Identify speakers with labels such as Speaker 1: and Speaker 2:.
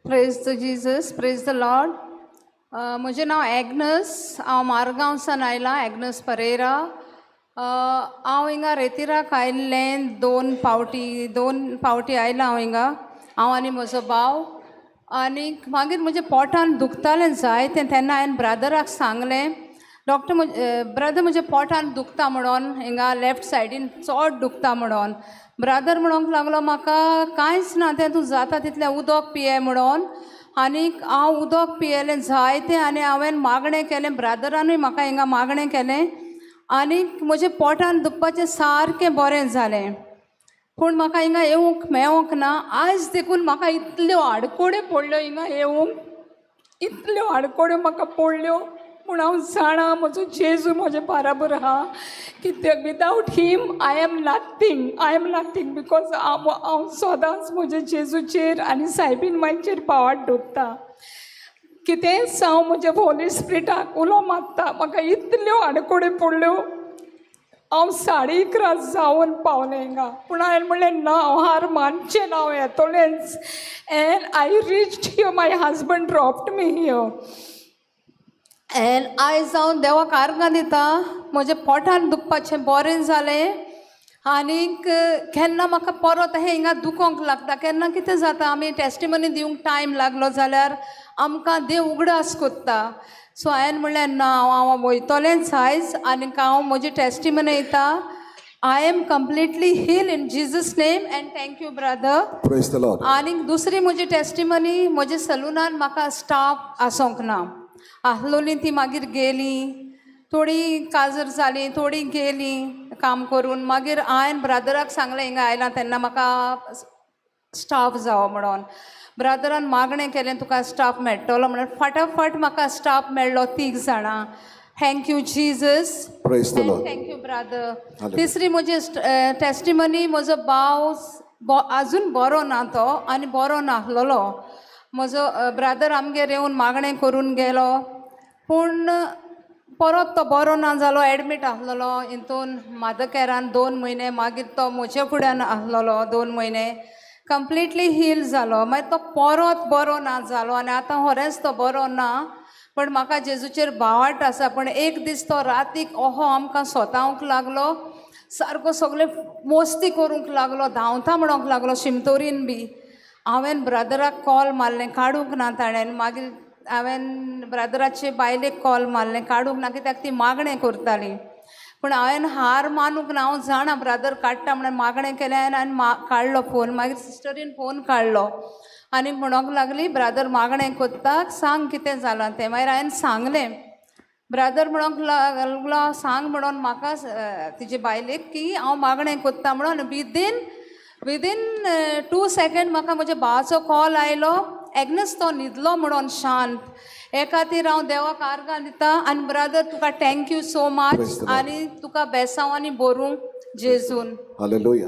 Speaker 1: Praise the Jesus, praise the Lord. म्हजें नांव agnus. हांव मारगांवसान आयलां, एग्नस परेरा. हांव हिंगा रेतिराक आयिल्लें दोन पावटी आयलां हांव हिंगा, हांव आनी म्हजो भाव. आनीक मागीर म्हजें पोटान दुखतालें जायतें. तेन्ना हांवें ब्रदराक सांगलें, डॉक्टर ब्रदर म्हज्या पोटान दुखता म्हणून, हिंगा लेफ्ट सायडीन चड दुखता म्हणून. ब्रदर म्हणूंक लागलो म्हाका कांयच ना, तें तूं जाता तितलें उदक पिये म्हणून. आनीक हांव उदक पियेलें जायतें आनी हांवें मागणें केलें, ब्रदरानूय म्हाका हिंगा मागणें केलें. आनीक म्हजें पोटान दुखपाचें सारकें बरें जालें. पूण म्हाका हिंगा येवंक मेळोंक ना. आयज देखून म्हाका इतल्यो आडकोड्यो पडल्यो हिंगा येवंक, इतल्यो आडकोड्यो म्हाका पडल्यो. पूण हांव जाणां म्हजो जेजू म्हजे बाराबर आहा, की without him I am nothing. Because हांव सदांच म्हज्या जेजूचेर आनी सायबीन मांयचेर पावाड दवरता. कितेंच हांव म्हज्या होली स्पिरिटाक उलो मारता. म्हाका इतल्यो आडकोड्यो पडल्यो. हांव 11:30 जावन पावलें हिंगा, पूण हांवें म्हणलें ना, हांव हार मानचें ना, हांव येतोलेंच. And I reached here, my husband dropped me here. And आयज हांव देवाक आर्गां दिता, म्हजें पोटान दुखपाचें बरें जालें. आनीक केन्ना म्हाका परत हें हिंगा दुखोंक लागता, केन्ना कितें जाता, आमी टेस्टिमनी दिवंक टायम लागलो जाल्यार आमकां देव उगडास कोत्ता. सो हांवें म्हणलें ना, हांव वयतलेंच आयज. आनीक हांव म्हजी टेस्टिमनी दिता. I am completely heal in Jesus name and thank you brother.
Speaker 2: Praise the Lord.
Speaker 1: आनीक दुसरी म्हजी टेस्टिमनी, म्हज्या सलूनान म्हाका स्टाफ आसोंक ना. आहलोलीं ती मागीर गेलीं, थोडी काजर जाली, थोडी गेलीं काम करून. मागीर हांवें ब्रदराक सांगलें, हिंगा आयलां तेन्ना म्हाका स्टाफ जावो म्हणून. ब्रदरान मागणें केलें, तुका स्टाफ मेळटलो म्हणून. फटाफट म्हाका स्टाफ मेळ्ळो, 3 जाणां. Thank you Jesus.
Speaker 2: Praise the Lord.
Speaker 1: Thank you brother. तिसरी म्हजी टेस्टिमनी, म्हजो भाव आजून बरो ना तो, आनी बरो नाहलोलो. म्हजो ब्रदर आमगेर येवन मागणें करून गेलो, पूण परत तो बरो ना जालो, एडमीट आहलोलो हितून मादकेरान 2 म्हयने. मागीर तो म्हजे फुड्यान आहलोलो 2 म्हयने. कंप्लिटली हील जालो. मागीर तो परत बरो ना जालो आनी आतां खरेंच तो बरो ना. पण म्हाका जेजूचेर भावार्थ आसा. पण एक दीस तो रातीक ओहो आमकां सोतावंक लागलो, सारको सगळे मोस्ती करूंक लागलो, धांवता म्हणोंक लागलो शिमतोरीन बी. हांवें ब्रदराक कॉल मारलें, काडूंक ना ताणें. मागीर हांवें ब्रदराचे बायलेक कॉल मारलें, काडूंक ना, कित्याक ती मागणें करताली. पूण हांवें हार मानूंक ना. हांव जाणां ब्रदर काडटा म्हणून मागणें केलें. हांवें काडलो फोन. मागीर सिस्टरीन फोन काडलो आनी म्हणोंक लागली, ब्रदर मागणें कोत्ता, सांग कितें जालां तें. मागीर हांवें सांगलें. ब्रदर म्हणोंक लागलो, सांग म्हणोन म्हाका तिजे बायलेक, की हांव मागणें कोत्ता म्हणोन. विदीन 2 सेकंड म्हाका म्हज्या भावाचो कॉल आयलो, एग्नस तो न्हिदलो म्हणोन शांत. हे खातीर हांव देवाक आर्गां दिता. आनी brother Tuka thank you so much, आनी तुका बेसांव आनी बरूं जेजून.
Speaker 2: हालेलुया.